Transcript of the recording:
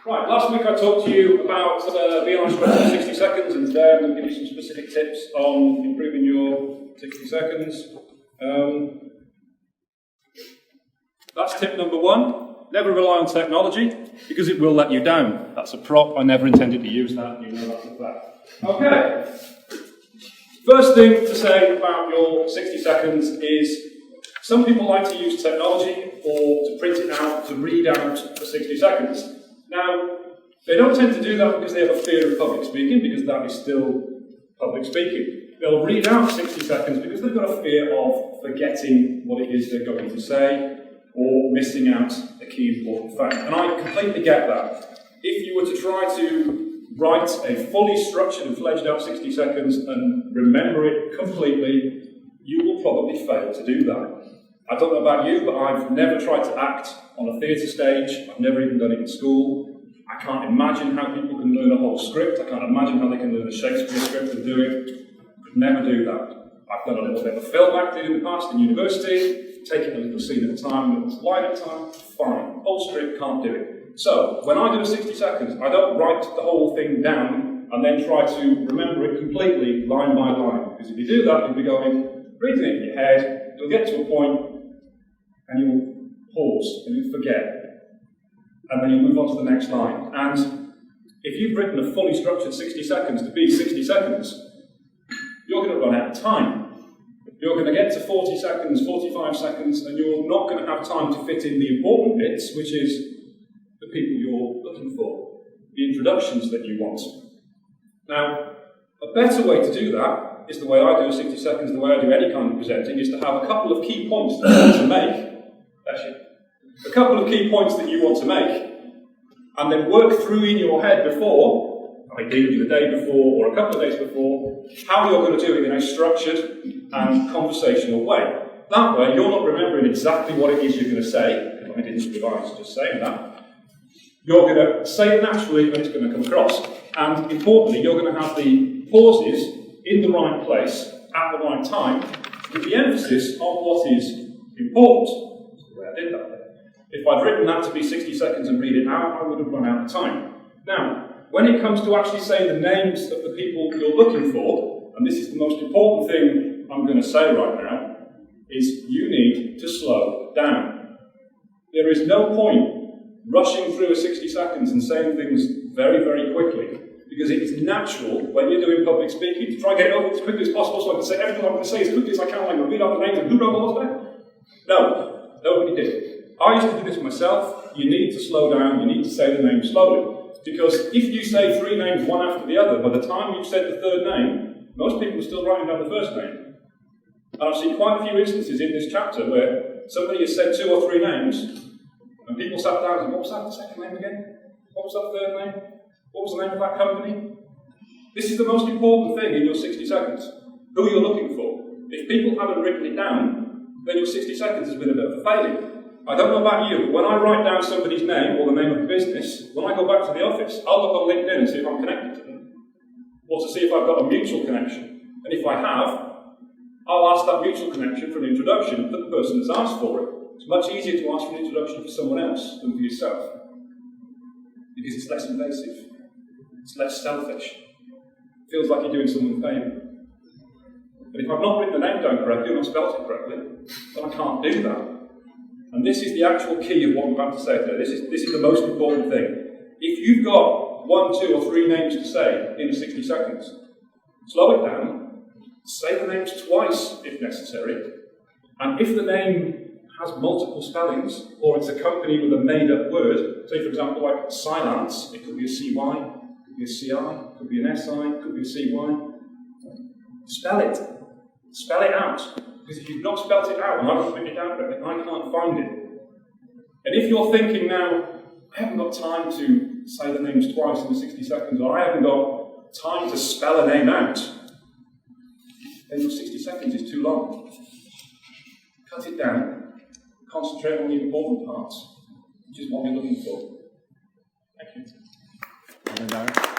Right, last week I talked to you about BNI Structure 60 seconds, and today I'm going to give you some specific tips on improving your 60 seconds. That's tip number one. Never rely on technology, because it will let you down. That's a prop. I never intended to use that. You know that's a fact. Okay. First thing to say about your 60 seconds is some people like to use technology or to print it out, to read out for 60 seconds. Now, they don't tend to do that because they have a fear of public speaking, because that is still public speaking. They'll read out 60 seconds because they've got a fear of forgetting what it is they're going to say or missing out a key important fact. And I completely get that. If you were to try to write a fully structured and fledged out 60 seconds and remember it completely, you will probably fail to do that. I don't know about you, but I've never tried to act on a theatre stage. I've never even done it in school. I can't imagine how people can learn a whole script. I can't imagine how they can learn a Shakespeare script and do it. I could never do that. I've done a little bit of film acting in the past in university, taking a little scene at a time, a little line at a time, fine. Whole script, can't do it. So, when I do a 60 seconds, I don't write the whole thing down and then try to remember it completely, line by line. Because if you do that, you'll be going, reading it in your head, you'll get to a point, and you'll pause, and you'll forget, and then you'll move on to the next line. And if you've written a fully structured 60 seconds to be 60 seconds, you're going to run out of time. You're going to get to 40 seconds, 45 seconds, and you're not going to have time to fit in the important bits, which is the people you're looking for, the introductions that you want. Now, a better way to do that is the way I do a 60 seconds, the way I do any kind of presenting, is to have a couple of key points that you want to make. A couple of key points that you want to make, and then work through in your head before, ideally the day before or a couple of days before, how you're going to do it in a structured and conversational way. That way, you're not remembering exactly what it is you're going to say, because I didn't revise just saying that. You're going to say it naturally and it's going to come across. And importantly, you're going to have the pauses in the right place at the right time, with the emphasis on what is important. I did that. If I'd written that to be 60 seconds and read it out, I would have run out of time. Now, when it comes to actually saying the names of the people you're looking for, and this is the most important thing I'm going to say right now, is you need to slow down. There is no point rushing through a 60 seconds and saying things very, very quickly, because it is natural when you're doing public speaking to try and get it over as quickly as possible so I can say everything I'm going to say as quickly as I can, like read out the names and who knows all that. No. Nobody did. I used to do this myself. You need to slow down, you need to say the name slowly. Because if you say three names one after the other, by the time you've said the third name, most people are still writing down the first name. And I've seen quite a few instances in this chapter where somebody has said two or three names, and people sat down and said, what was that second name again? What was that third name? What was the name of that company? This is the most important thing in your 60 seconds. Who you're looking for. If people haven't written it down, then your 60 seconds has been a bit of a failure. I don't know about you, but when I write down somebody's name or the name of a business, when I go back to the office, I'll look on LinkedIn and see if I'm connected to them, or to see if I've got a mutual connection. And if I have, I'll ask that mutual connection for an introduction that the person has asked for it. It's much easier to ask for an introduction for someone else than for yourself, because it's less invasive, it's less selfish. It feels like you're doing someone a favour. But if I've not written the name down correctly, or not spelled it correctly, then I can't do that. And this is the actual key of what I'm about to say today. This is the most important thing. If you've got 1, 2 or 3 names to say in 60 seconds, slow it down, say the names twice if necessary, and if the name has multiple spellings, or it's accompanied with a made-up word, say for example like silence, it could be a CY, it could be a CI, it could be an SI, it could be a CY, spell it. Spell it out. Because if you've not spelled it out, and I haven't written it down correctly, I can't find it. And if you're thinking now, I haven't got time to say the names twice in 60 seconds, or I haven't got time to spell a name out, then your 60 seconds is too long. Cut it down, concentrate on the important parts, which is what you're looking for. Thank you.